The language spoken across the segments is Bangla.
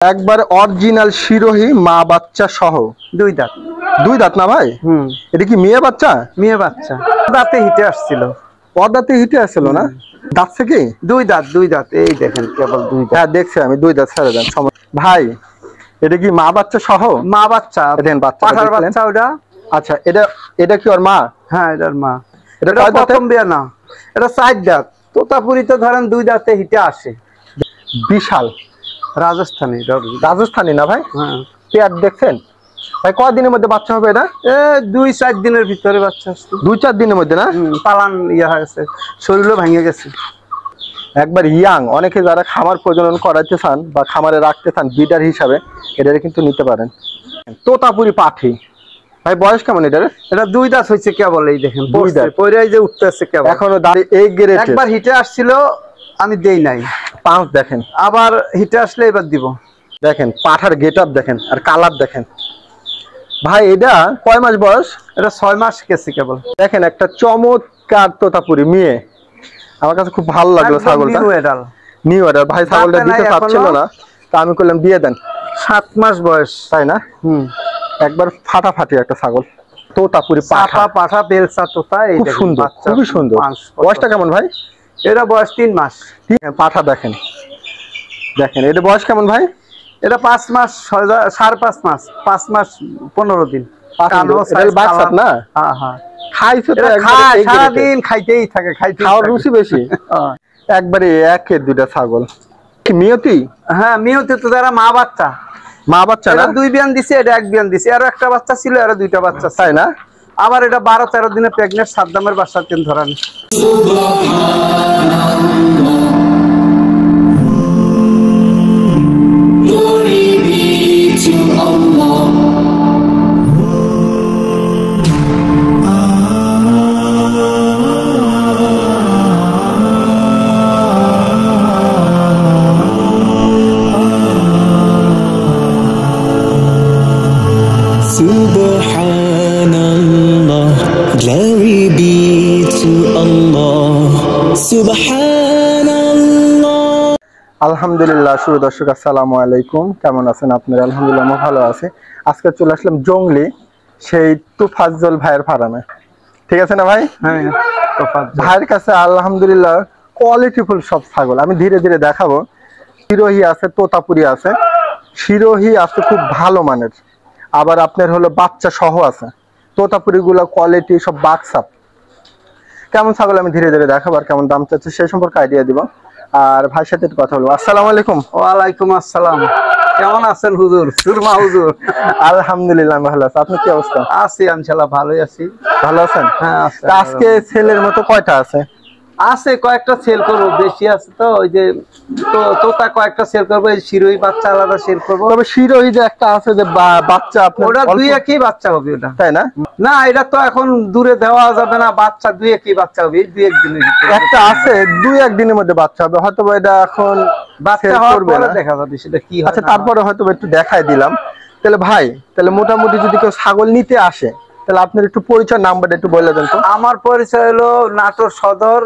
একবার অরিজিনাল শিরোহী মা বাচ্চা সহ দুই দাঁত। দুই দাঁত না ভাই? এটা কি মেয়ে বাচ্চা? মেয়ে বাচ্চা, দাঁতে হিটে আসছিল। পর্দাতে হিটে আসছিল না? দাঁতছে কি? দুই দাঁত, দুই দাঁত। এই দেখেন কেবল দুই দাঁত। হ্যাঁ দেখছি আমি, দুই দাঁত ছেড়ে দেন ভাই। এটা কি মা বাচ্চা সহ? মা বাচ্চা, দেখেন বাচ্চা, পাঠার বাচ্চা ওটা। আচ্ছা, এটা কি ওর মা? হ্যাঁ এটার মা। এটা প্রথম বিয়া না, এটা 4 দাঁত। তোতাপুরিতে ধরেন দুই দাঁতে হিটে আসে। বিশাল রাজস্থানী, রাজস্থানী না ভাই? হ্যাঁ। পেয়ার দেখছেন ভাই? কয়দিনের মধ্যে বাচ্চা হবে এটা? 2-4 দিনের ভিতরে বাচ্চা আসছে। 2-4 দিনের মধ্যে না? পালান হয়ে গেছে, শরীরও ভেঙে গেছে। একবার ইয়াং, অনেকে যারা খামার প্রজনন করাতে চান বা খামারে রাখতে চান ব্রিডার হিসাবে, এটা কিন্তু নিতে পারেন। তোতাপুরি পাঠি ভাই, বয়স কেমন এটার? এটা 2 দাঁত হয়েছে কেবল। এই দেখেন দুই দাঁত, পয়রাই যে উঠতেছে কেবল। এখনো দাঁড়িয়ে এই গ্রেড। একবার হিটে আসছিল, আমি দেই নাই। পাঁচ দেখেন, আবার হিটে আসলে এবার দিব। দেখেন পাঠার গেটআপ দেখেন আর কালার দেখেন ভাই। এটা কয় মাস বয়স? এটা 6 মাস গেছে কেবল। দেখেন একটা চমৎকার তোতাপুরি মেয়ে, আমার কাছে খুব ভালো লাগলো ছাগলটা। নিউ এডাল ভাই, ছাগলটা দিতে চাচ্ছিল না, তা আমি করলাম দিয়ে দেন। 7 মাস বয়স, তাই না? একবার ফাটাফাটি একটা ছাগল, তোতাপুরি পাঠা বেলসা তোতা। খুব সুন্দর, খুবই সুন্দর। বয়সটা কেমন ভাই? এটা বয়স 3 মাস। পাঠা দেখেন, দেখেন এটা বয়স কেমন ভাই? এটা 5 মাস, 5.5 মাস, 5 মাস 15 দিন। না খাইছে তো, সারাদিন খাইতেই থাকে, খাওয়ার রুচি বেশি। একবারে একের দুইটা ছাগল মিয়তি। হ্যাঁ মিয়তি তো, যারা মা বাচ্চা। মা বাচ্চা না? 2 বিয়ান দিছে, এটা 1 বিয়ান দিছে। আরো একটা বাচ্চা ছিল, আরো 2টা বাচ্চা, তাই না? আবার এটা 12-13 দিনে প্রেগনেন্ট, সাদ্দামের বাচ্চা 3 ধরান। Subhanallah, glory be to Allah. Subhanallah. আলহামদুলিল্লাহ। শুভ দর্শক আসসালামু আলাইকুম, কেমন আছেন আপনারা? আলহামদুলিল্লাহ আমি ভালো আছি। আজকে চলে আসলাম জংলি, সেই তুফাজ্জল ভাইয়ের ফার্মে। ঠিক আছে না ভাই? হ্যাঁ, ভাইয়ের কাছে আলহামদুলিল্লাহ কোয়ালিটিফুল সব ছাগল আমি ধীরে ধীরে দেখাবো। শিরোহী আছে, তোতাপুরি আছে, শিরোহী আছে খুব ভালো মানের, আবার আপনার হলো বাচ্চা সহ আছে। তোতাপুরি গুলা কোয়ালিটি সব বাক্সাপ। কেমন ছাগল আমি ধীরে ধীরে দেখাবো, আর কেমন দাম চাচ্ছে সেই সম্পর্কে আইডিয়া দিব। আর ভাইয়ের সাথে কথা বলবো। আসসালামু আলাইকুম। ওয়ালাইকুম আসসালাম। কেমন আছেন হুজুর? সুরমা হুজুর। আলহামদুলিল্লাহ ভালো আছি, আপনি কি অবস্থা? আছি ইনশাআল্লাহ, ভালোই আছি। ভালো আছেন? হ্যাঁ। আজকে ছেলের মতো কয়টা আছে? আছে কয়েকটা সেল করবো, বেশি আছে তো। ওই যে তোতা কয়েকটা সেল করবো, এই শিরোহী বাচ্চা আলাদা সেল করবো। তবে শিরোহী যে একটা আছে যে বাচ্চা, আপনার ওটা 2-1ই বাচ্চা হবে ওটা, তাই না? না এটা তো এখন দূরে দেওয়া যাবে না, বাচ্চা 2-1ই বাচ্চা হবে, 2-1 দিনের ভিতরে। একটা আছে 2-1 দিনের মধ্যে বাচ্চা হবে, হয়তো এটা এখন বাচ্চা হওয়ার পরে দেখা যাবে সেটা কি হয়। আচ্ছা, তারপরে হয়তো একটু দেখাই দিলাম। তাহলে ভাই, তাহলে মোটামুটি যদি কেউ ছাগল নিতে আসে, তাহলে আপনার একটু পরিচয় নাম্বারটা একটু বলে দেন তো। আমার পরিচয় হলো নাটোর সদর,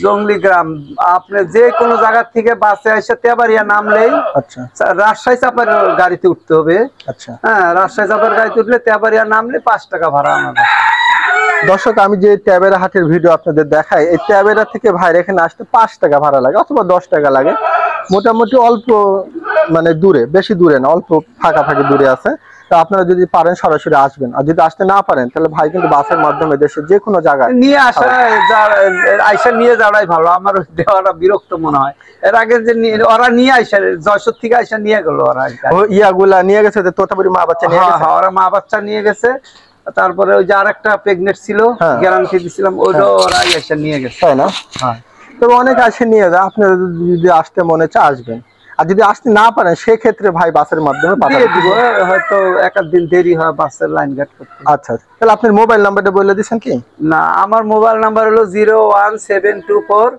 জংলি গ্রাম। আপনি যে কোনো জায়গা থেকে বাসে এসে তেবাড়িয়া নামলেই, আচ্ছা, রাজশাহী চাপার গাড়িতে উঠতে হবে। আচ্ছা, হ্যাঁ, রাজশাহী চাপার গাড়িতে উঠলে তেবাড়িয়া নামলে 5 টাকা ভাড়া আমাদের। দর্শক, আমি যে ট্যাবেরা হাটের ভিডিও আপনাদের দেখাই, এই ট্যাবেরা থেকে ভাইয়ের এখানে আসতে 5 টাকা ভাড়া লাগে অথবা 10 টাকা লাগে। মোটামুটি অল্প মানে দূরে, বেশি দূরে না, অল্প ফাঁকাফাঁকি দূরে আছে। তো আপনারা যদি পারেন সরাসরি আসবেন, আর যদি আসতে না পারেন তাহলে ভাই কিন্তু বাসের মাধ্যমে দেশের যে কোনো জায়গায় নিয়ে আইসা নিয়ে যাওয়াই ভালো। আমার দেওয়াটা বিরক্ত মনে হয়। এর আগে যে ওরা নিয়ে আইসা, যশোর থেকে আইসা নিয়ে গেল, ওরা ইয়াগুলা নিয়ে গেছে, তোতাপুরি মা বাচ্চা নিয়ে গেছে। ওরা মা বাচ্চা নিয়ে গেছে। তারপরে ওই যে আরেকটা প্রেগনেন্ট ছিল, গ্যারান্টি দিছিলাম, ওইটা ওরা এসে নিয়ে গেছে, তাই না? হ্যাঁ। তবে অনেক আসে নিয়ে যায়, আপনারা যদি আসতে মনে চায় আসবেন, আর যদি আসতে না পারেন সেক্ষেত্রে ভাই বাসের মাধ্যমে পাঠিয়ে দিব। হয়তো 1 দিন দেরি হয় বাসের লাইন গার্ড করতে। আচ্ছা, তাহলে আপনার মোবাইল নাম্বারটা বলে দিচ্ছেন কি? না, আমার মোবাইল নাম্বার হলো 01724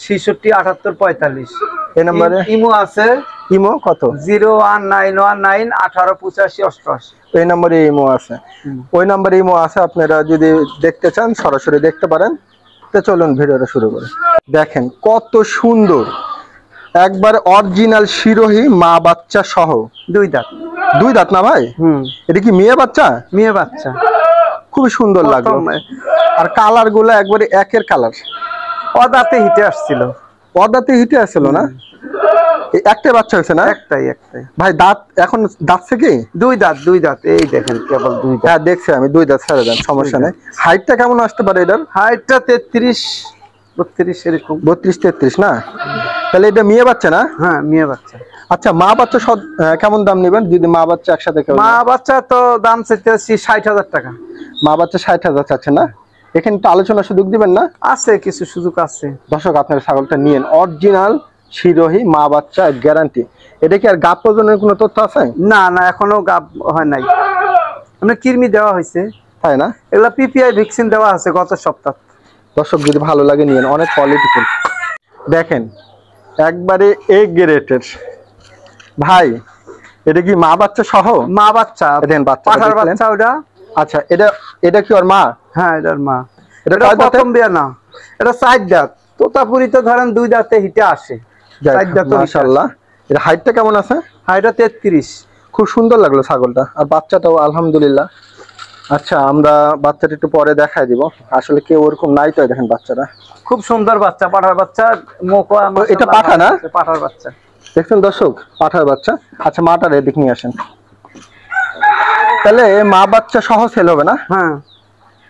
66 78 45। এই নাম্বারে ইমো আছে। ইমো কত? 01919 18 85 88। এই নাম্বারে ইমো আছে, ওই নাম্বারে ইমো আছে। আপনারা যদি দেখতে চান সরাসরি দেখতে পারেন। তো চলুন ভিডিওটা শুরু করি। দেখেন কত সুন্দর একবার অরিজিনাল শিরোহী মা বাচ্চা সহ। দুই দাঁত। দুই দাঁত না ভাই? এটা কি মেয়ে বাচ্চা? মেয়ে বাচ্চা। খুবই সুন্দর লাগলো। আর কালার গুলো একবারে একের কালার। অদাঁতে হিটে আসছিল। অদাঁতে হিটে আসছিল না? একটাই বাচ্চা হয়েছে না? একটাই। ভাই দাঁত এখন দাঁতছে কি? দুই দাঁত। এই দেখেন কেবল দুই দাঁত। হ্যাঁ দেখছি আমি, দুই দাঁত ছেড়ে দেন, সমস্যা নেই। হাইটটা কেমন আসতে পারে এটার? হাইটটা 33-32 এরকম। 32-33 না? তাহলে এটা মেয়ে বাচ্চা না? হ্যাঁ মেয়ে বাচ্চা। আচ্ছা মা বাচ্চা সব কেমন দাম নেবেন যদি মা বাচ্চা একসাথে কেউ? মা বাচ্চা তো দাম চাইতেছি 60,000 টাকা। মা বাচ্চা 60,000 চাচ্ছে না? এখানে তো আলোচনা সুযোগ দিবেন না? আছে, কিছু সুযোগ আছে। দর্শক আপনার ছাগলটা নিয়েন, অরিজিনাল শিরোহী মা বাচ্চা গ্যারান্টি। এটা কি আর গাব প্রজনের কোনো তথ্য আছে? না এখনো গাব হয় নাই। আমরা কৃমি দেওয়া হয়েছে, তাই না? এগুলা পিপিআই ভ্যাকসিন দেওয়া আছে গত সপ্তাহ। দর্শক যদি ভালো লাগে নিয়েন, অনেক কোয়ালিটিফুল। দেখেন একবারে এ গ্রেটের। ভাই এটা কি মা বাচ্চা সহ? মা বাচ্চা। দেখেন বাচ্চা, পাঠার বাচ্চা ওটা। আচ্ছা এটা কি ওর মা? হ্যাঁ এটার মা। এটা এটা প্রথম বিয়া না, এটা 4 দাঁত। তোতাপুরি তো ধরেন 2 দাঁতে হিটে আসে। 4 দাঁত। মাশাআল্লাহ। এর হাইটটা কেমন আছে? হাইটটা 33। খুব সুন্দর লাগলো ছাগলটা, আর বাচ্চাটাও আলহামদুলিল্লাহ। আচ্ছা আমরা বাচ্চাটা একটু পরে দেখাই দিব, আসলে কেউ ওরকম নাই তো। দেখেন বাচ্চাটা খুব সুন্দর বাচ্চা, পাঠার বাচ্চা। এটা পাঠা না? পাঠার বাচ্চা দেখছেন দর্শক, পাঠার বাচ্চা। আচ্ছা মাটার এদিক নিয়ে আসেন। তাহলে মা বাচ্চা সহ সেল হবে না? হ্যাঁ।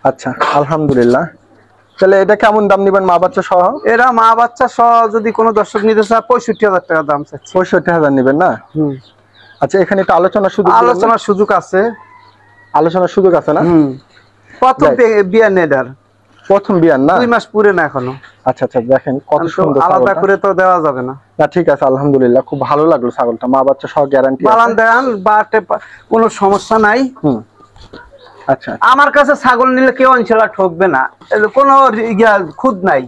আচ্ছা আলহামদুলিল্লাহ। তাহলে এটা কেমন দাম নিবেন মা বাচ্চা সহ? এরা মা বাচ্চা সহ যদি কোনো দর্শক নিতে চায় 65,000 টাকা দাম চাচ্ছে। 65,000 নিবেন না? আচ্ছা এখানে একটু আলোচনার সুযোগ আছে। আলোচনার সুযোগ আছে না? প্রথম বিয়া নেডার, প্রথম বিয়ান না? 2 মাস পুরে না এখনো। আচ্ছা দেখেন কত সুন্দর। আলাদা করে তো দেওয়া যাবে না। ঠিক আছে আলহামদুলিল্লাহ, খুব ভালো লাগলো ছাগলটা। মা বাচ্চা সহ গ্যারান্টি বালান দেন বাটে, কোনো সমস্যা নাই। আচ্ছা আমার কাছে ছাগল নিলে কেউ ইনশাআল্লাহ ঠকবে না, কোনো খুদ নাই।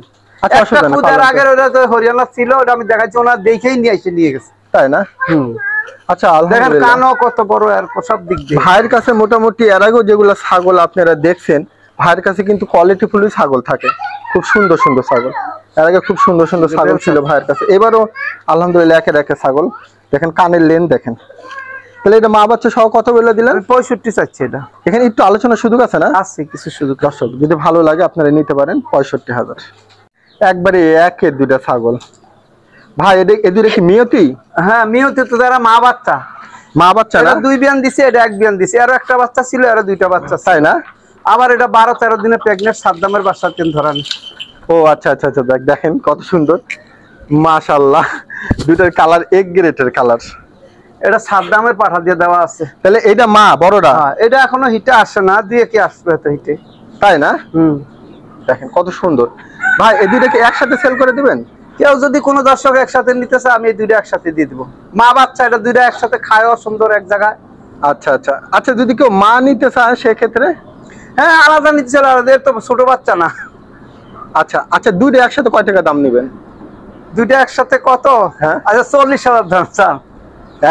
আচ্ছা একটা খুদের আগের ওটা তো হরিয়ানা ছিল, ওটা আমি দেখাচ্ছি, ওনার দেখেই নিয়ে গেছে। তাই না? আচ্ছা আলহামদুলিল্লাহ। কানও কত বড় আর সব দিক দিয়ে। ভাইয়ের কাছে মোটামুটি এর আগেও যেগুলো ছাগল আপনারা দেখছেন, ভাইয়ের কাছে কিন্তু কোয়ালিটিফুল ছাগল থাকে, খুব সুন্দর ছাগল। এর আগে খুব সুন্দর ছাগল ছিল ভাইয়ের কাছে, এবারও আলহামদুলিল্লাহ একের ছাগল। দেখেন কানের লেন দেখেন। তাহলে এটা মা বাচ্চা সহ কত বলে দিলেন? 65 চাচ্ছি। এটা এখানে একটু আলোচনার সুযোগ আছে না? আছে, কিছু সুযোগ। দর্শক যদি ভালো লাগে আপনারা নিতে পারেন 65,000। একবারে একের দুইটা ছাগল। ভাই এদের কি মিয়তি? হ্যাঁ মিয়তি তো, যারা মা বাচ্চা। মা বাচ্চা না? 2 বিয়ান দিছে, এটা 1 বিয়ান দিছে। আর একটা বাচ্চা ছিল, আর 2টা বাচ্চা, তাই না? আবার এটা 12-13 দিনে প্রেগনেন্ট, সাদ্দামের বাচ্চা 3 ধরান। ও আচ্ছা দেখেন কত সুন্দর মাশাআল্লাহ। দুইটার কালার এক গ্রেটের কালার। এটা সাদ্দামের পাঠা দিয়ে দেওয়া আছে। তাহলে এটা মা বড়টা? হ্যাঁ এটা এখনো হিটে আসে না, দিয়ে কি আসবে তো হিটে। তাই না? দেখেন কত সুন্দর। ভাই এই দুইটাকে একসাথে সেল করে দিবেন? কেউ যদি কোনো দর্শক একসাথে নিতে চায়, আমি এই 2টা একসাথে দিয়ে দিব। মা বাচ্চা এটা 2টা একসাথে খায়ও সুন্দর এক জায়গায়। আচ্ছা যদি কেউ মা নিতে চায় সেক্ষেত্রে? হ্যাঁ আলাদা নিতে চাই, আলাদা, তো ছোট বাচ্চা না। আচ্ছা দুইটা একসাথে কয় টাকা দাম নেবেন? 2টা একসাথে কত? হ্যাঁ আচ্ছা 40,000 দাম চান।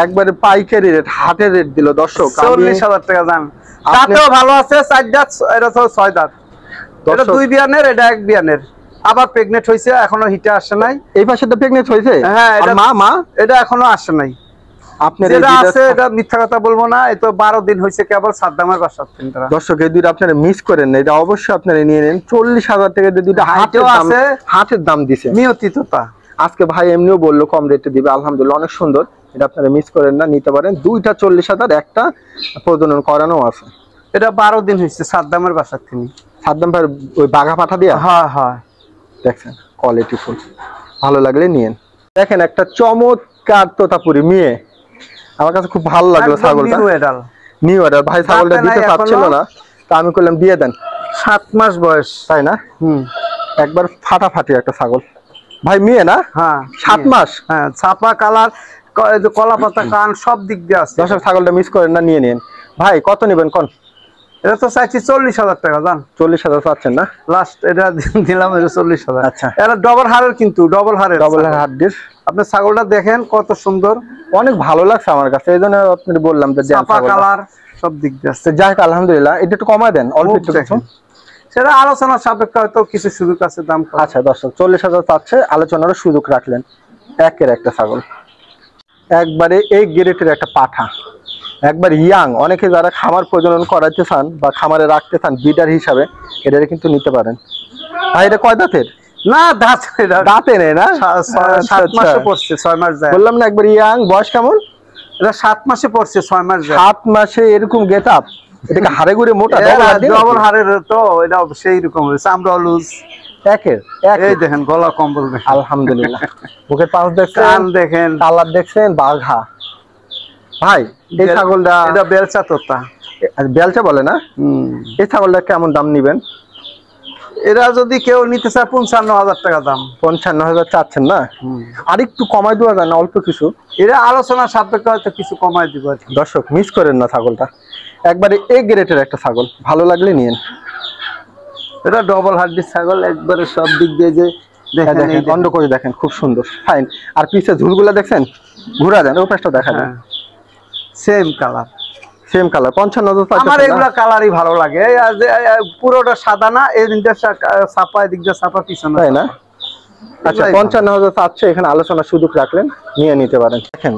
একবারে পাইকারি রেট, হাটের রেট দিল দর্শক। 40,000 টাকা দাম। তাতেও ভালো আছে, 4 দাঁত, এটা তো 6 দাঁত। এটা 2 বিয়ানের, এটা 1 বিয়ানের। আবার প্রেগনেন্ট হইছে, এখনো হিটে আসে নাই। এই পাশে তো প্রেগনেন্ট হইছে? হ্যাঁ আর মা এটা এখনো আসে নাই। আপনার যেটা আছে এটা মিথ্যা কথা বলবো না, এই তো 12 দিন হইছে কেবল সাদ্দামের বাসা। দর্শক এই দুইটা আপনারা মিস করেন না, এটা অবশ্যই আপনারা নিয়ে নেন। 40,000 টাকা দিয়ে দুইটা হাটের দাম দিছে। নিয়তি তো তা। আজকে ভাই এমনিও বললো কম রেটে দিবে, আলহামদুলিল্লাহ অনেক সুন্দর। এটা আপনারা মিস করেন না, নিতে পারেন। দুইটা 40,000, একটা প্রজনন করানো আছে। এটা 12 দিন হইছে সাদ্দামের বাসা থেকে। সাদ্দাম ভাই ওই বাঘা পাঠা দিয়া? হ্যাঁ দেখছেন কোয়ালিটি ফুল, ভালো লাগলে নিয়েন। দেখেন একটা চমৎকার তোতাপুরি মেয়ে, আমার কাছে খুব ভালো লাগলো ছাগলটা। নিউ এডাল ভাই, ছাগলটা দিতে চাচ্ছিল না, তা আমি করলাম দিয়ে দেন। 7 মাস বয়স, তাই না? একবার ফাটাফাটি একটা ছাগল ভাই, মেয়ে না? হ্যাঁ 7 মাস। হ্যাঁ ছাপা কালার, কলা পাতা কান সব দিক দিয়ে আছে। দর্শক ছাগলটা মিস করেন না, নিয়ে নিন। ভাই কত নেবেন কোন? এটা তো চাইছি 40,000 টাকা জান। 40,000 চাচ্ছেন না? লাস্ট এটা দিলাম 40,000। আচ্ছা এটা ডবল হাড়ের, কিন্তু ডবল হাড়ের হাড্ডির। আপনি ছাগলটা দেখেন কত সুন্দর, অনেক ভালো লাগছে আমার কাছে, এই জন্য আপনি বললাম যে ছাপা কালার সব দিক দিয়ে আছে। যাই হোক আলহামদুলিল্লাহ, এটা একটু কমায় দেন অল্প একটু। সেটা আলোচনার সাপেক্ষে হয়তো কিছু সুযোগ আছে দাম। আচ্ছা দর্শক 40,000 চাচ্ছে, আলোচনারও সুযোগ রাখলেন। একের একটা ছাগল, একবারে এই গ্রেটের একটা পাঠা, একবার ইয়াং। অনেকে যারা খামার প্রজনন করাতে চান বা খামারে রাখতে চান ব্রিডার হিসাবে, এটা কিন্তু নিতে পারেন। ভাই এটা কয় দাঁতের? না দাঁত দাঁতে নেই না, 7 মাসে পড়ছে, 6 মাস যায়। বললাম না একবার ইয়াং। বয়স কেমন? এটা 7 মাসে পড়ছে, 6 মাস যায়। 7 মাসে এরকম গেট আপ, এটাকে হাড়ে গুড়ে মোটা ডবল হাড়ের তো, এটা সেই রকম চামড়া লুজ। একের এই দেখেন গলা কম্বল দেখেন, আলহামদুলিল্লাহ। বুকের পাঁচ দেখছেন, কান দেখেন, কালার দেখছেন, বাঘা। ভাই এই ছাগলটা, এটা বেলচা তোতা, বেলচা বলে না? এই ছাগলটা কেমন দাম নিবেন? এরা যদি কেউ নিতে চায় 55,000 টাকা দাম। 55,000 চাচ্ছেন না? আর একটু কমাই দেওয়া যায় না অল্প কিছু? এরা আলোচনা সাপেক্ষে হয়তো কিছু কমাই দিব। দর্শক মিস করেন না ছাগলটা, একবারে এ গ্রেটের একটা ছাগল, ভালো লাগলে নিয়েন। এটা ডবল হাড্ডির ছাগল, একবারে সব দিক দিয়ে যে দেখেন, অন্ধ করে দেখেন, খুব সুন্দর ফাইন। আর পিছে ঝুলগুলা দেখছেন, ঘুরা দেন, ও পাশটা দেখা যায়, সেম কালার, সেম কালার। 55,000। আমার এগুলা কালারই ভালো লাগে। পুরোটা সাদা না, এই দিকটা ছাপা, এই দিকটা ছাপা, পিছনে তাই না? আচ্ছা 55,000 চাচ্ছে, এখানে আলোচনার সুযোগ রাখলেন, নিয়ে নিতে পারেন। দেখেন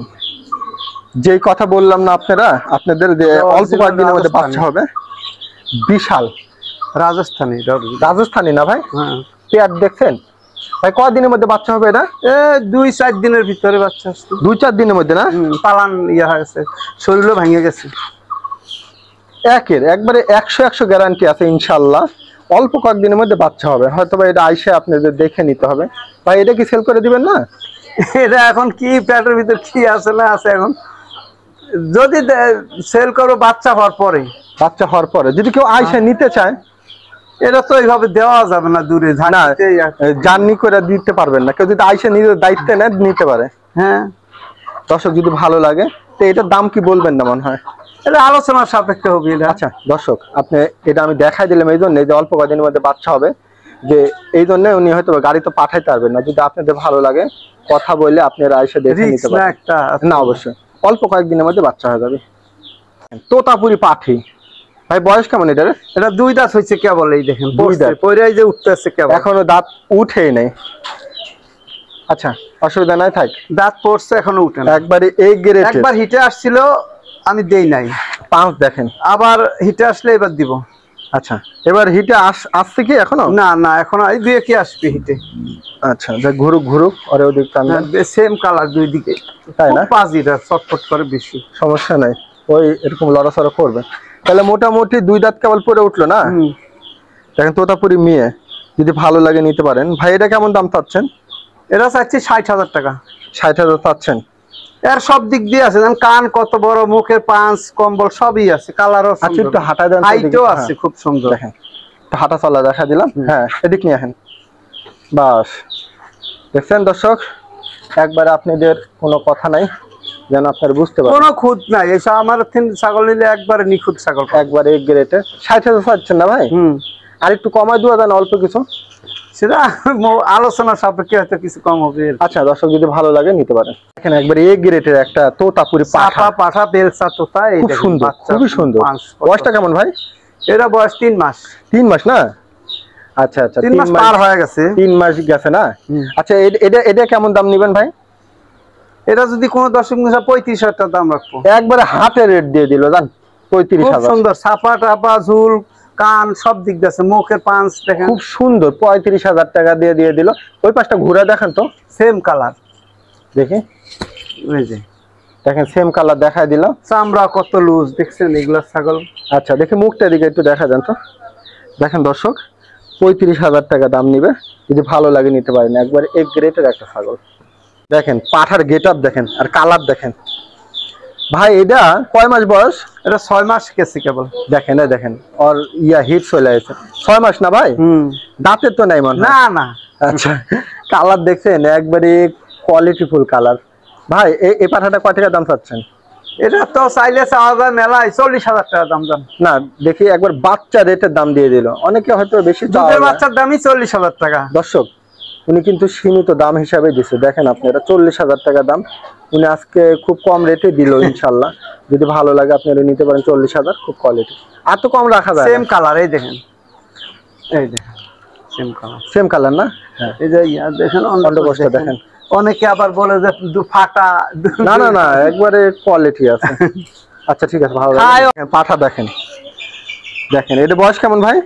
যেই কথা বললাম না আপনারা, আপনাদের যে অল্প কয়েকদিনের মধ্যে বাচ্চা হবে, বিশাল রাজস্থানী। রাজস্থানী না ভাই? পেয়ার দেখছেন ভাই? কয়দিনের মধ্যে বাচ্চা হবে এটা? 2-4 দিনের ভিতরে বাচ্চা আসছে। 2-4 দিনের মধ্যে না? পালান ইয়ে হয়ে গেছে, শরীরও ভেঙে গেছে। একের একবারে 100 গ্যারান্টি আছে ইনশাল্লাহ, অল্প কয়েকদিনের মধ্যে বাচ্চা হবে। হয়তো বা এটা আইসে আপনাদের দেখে নিতে হবে। ভাই এটা কি সেল করে দিবেন না? এটা এখন কি পেটের ভিতর কি আছে না আছে, এখন যদি সেল করো বাচ্চা হওয়ার পরে, বাচ্চা হওয়ার পরে যদি কেউ আইসে নিতে চায়, এটা তো এইভাবে দেওয়া যাবে না, দূরে না জার্নি করে দিতে পারবেন না। কেউ যদি আইসে নিজের দায়িত্ব নেয় নিতে পারে। হ্যাঁ দর্শক যদি ভালো লাগে তো এটার দাম কি বলবেন না মনে হয়? এটা আলোচনার সাপেক্ষে হবে এটা। আচ্ছা দর্শক, আপনি এটা আমি দেখাই দিলাম এই জন্য যে অল্প কয়েকদিনের মধ্যে বাচ্চা হবে, যে এই জন্য উনি হয়তো গাড়ি তো পাঠাইতে পারবেন না। যদি আপনাদের ভালো লাগে কথা বললে আপনারা এসে দেখে নিতে পারেন। না অবশ্যই অল্প কয়েকদিনের মধ্যে বাচ্চা হয়ে যাবে। তোতাপুরি পাঠি ভাই, বয়স কেমন এটার? এটা 2 দাঁত হয়েছে কেবল, এই দেখেন 2 দাঁত পয়রাই যে উঠতেছে কেবল, এখনো দাঁত উঠেই নেই। আচ্ছা অসুবিধা নাই, থাক। দাঁত পড়ছে এখনো উঠে না, একবারে এই গ্রেড। একবার হিটে আসছিল আমি দেই নাই, 5 দেখেন, আবার হিটে আসলে এবার দিব। আচ্ছা এবার হিটে আসছে কি এখনো? না না এখনো, এই দুই কি আসবে হিটে। আচ্ছা যা ঘুরুক ঘুরুক, আর ওদিক টানবেন। সেম কালার দুই দিকে, তাই না? পাঁচিটা চটপট করে বেশি, সমস্যা নাই, ওই এরকম লড়াচড়া করবে। তাহলে মোটামুটি 2 দাঁত কেবল পরে উঠলো না? দেখেন তোতাপুরি মেয়ে, যদি ভালো লাগে নিতে পারেন। ভাই এটা কেমন দাম চাচ্ছেন? এটা চাচ্ছি 60,000 টাকা। 60,000 চাচ্ছেন? এর সব দিক দিয়ে আছে, কান কত বড়, মুখের পাঁচ, কম্বল সবই আছে, কালারও আচ্ছা একটু হাঁটা দেন, হাইটও আছে খুব সুন্দর। দেখেন হাঁটা চলা দেখা দিলাম। হ্যাঁ এদিক নিয়ে আসেন, বাস। দেখছেন দর্শক, একবারে আপনাদের কোনো কথা নাই, যেন আপনারা বুঝতে পারেন কোনো খুঁত নাই। এইসব আমার ছাগল নিলে একবারে নিখুঁত ছাগল, একবারে এক গ্রেটে। 60,000 চাচ্ছেন না ভাই? আর একটু কমাই দেওয়া যায় না অল্প কিছু? সেটা আলোচনা সাপেক্ষে হয়তো কিছু কম হবে। আচ্ছা দর্শক যদি ভালো লাগে নিতে পারেন। এখানে একবারে এ গ্রেটের একটা তোতাপুরি পাঠা, পাঠা বেলচা তোতা, খুব সুন্দর, খুবই সুন্দর। বয়সটা কেমন ভাই? এরা বয়স 3 মাস। 3 মাস না? আচ্ছা আচ্ছা 3 মাস পার হয়ে গেছে, 3 মাস গেছে না? আচ্ছা এটা কেমন দাম নিবেন ভাই? এটা যদি কোনো দর্শক নিয়ে 35,000 টাকা দাম রাখবো। একবারে হাতে রেট দিয়ে দিল জান, 35,000। সুন্দর ছাপা টাপা, ঝুল, কান সব দিক আছে, মুখের পাঁচ দেখেন খুব সুন্দর, 35,000 টাকা দিয়ে দিল। ওই পাশটা ঘুরে দেখেন তো, সেম কালার, দেখি ওই যে দেখেন সেম কালার দেখাই দিল। চামড়া কত লুজ দেখছেন এগুলা ছাগল। আচ্ছা দেখি মুখটা দিকে একটু দেখা যান তো। দেখেন দর্শক 35,000 টাকা দাম নিবে, যদি ভালো লাগে নিতে পারেন। একবার এক গ্রেটের একটা ছাগল। দেখেন পাঠার গেট আপ দেখেন, আর কালার দেখেন। ভাই এটা কয় মাস বয়স? এটা 6 মাস গেছে কেবল। দেখেন দেখেন ওর হিট চলে আসছে। 6 মাস না ভাই? দাঁতের তো নাই মনে হয়। না না। আচ্ছা কালার দেখছেন, একবারে কোয়ালিটিফুল কালার। ভাই এই পাঠাটা কয় টাকা দাম চাচ্ছেন? এটা তো চাইলে চাওয়া যায় মেলায় 40,000 টাকা দাম। না দেখি একবার বাচ্চা রেটের দাম দিয়ে দিল, অনেকে হয়তো বেশি দুধের বাচ্চার দামই 40,000 টাকা। দর্শক উনি কিন্তু সীমিত দাম হিসাবে দিচ্ছে, দেখেন আপনারা 40,000 টাকা দাম উনি আজকে খুব কম রেটে দিল। ইনশাল্লাহ যদি ভালো লাগে আপনারা নিতে পারেন। 40,000 খুব কোয়ালিটি, এত কম রাখা যায়। সেম কালার, এই দেখেন, এই দেখেন সেম কালার, সেম কালার না? হ্যাঁ এই যে দেখেন অন্ডকোষটা দেখেন, অনেকে আবার বলে যে ফাটা। না না না, একবারে কোয়ালিটি আছে। আচ্ছা ঠিক আছে, ভালো খায়। পাঠা দেখেন, দেখেন এটা বয়স কেমন ভাই?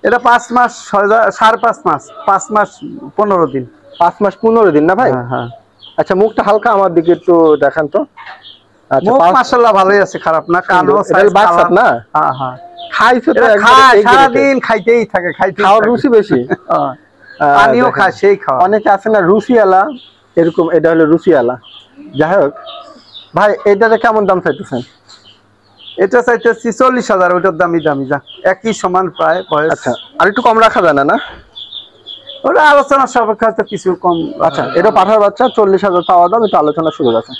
এটা 5 মাস 5.5 মাস, 5 মাস 15 দিন। 5 মাস 15 দিন না ভাই? হ্যাঁ হ্যাঁ। আচ্ছা, মুখটা হালকা আমার দিকে একটু দেখান তো। আচ্ছা, মুখ মাশাআল্লাহ ভালোই আছে, খারাপ না। কানো সাইজ বাচ্চাত না? হ্যাঁ হ্যাঁ। খাইছে তো এটা একবারে খায়, এই সারা গ্রেডের। দিন খাইতেই থাকে, খাইতেই খাওয়ার থাকে। রুচি বেশি। পানিও দেখেন, খায়, সেই খাওয়া। অনেকে আছে না রুচিয়ালা, এরকম এটা হলো রুচিয়ালা। যাই হোক ভাই, এটাতে কেমন দাম চাইতেছেন? এটা চাইতে 46,000, ওটার দামি দামি যা একই সমান প্রায় বয়স। আচ্ছা, আর একটু কম রাখা যায় না? না, ওটা আলোচনা সাপেক্ষে হয়তো কিছু কম। আচ্ছা, এটা পাঠার বাচ্চা 40,000 পাওয়া দাম, একটু আলোচনা সুযোগ আছে।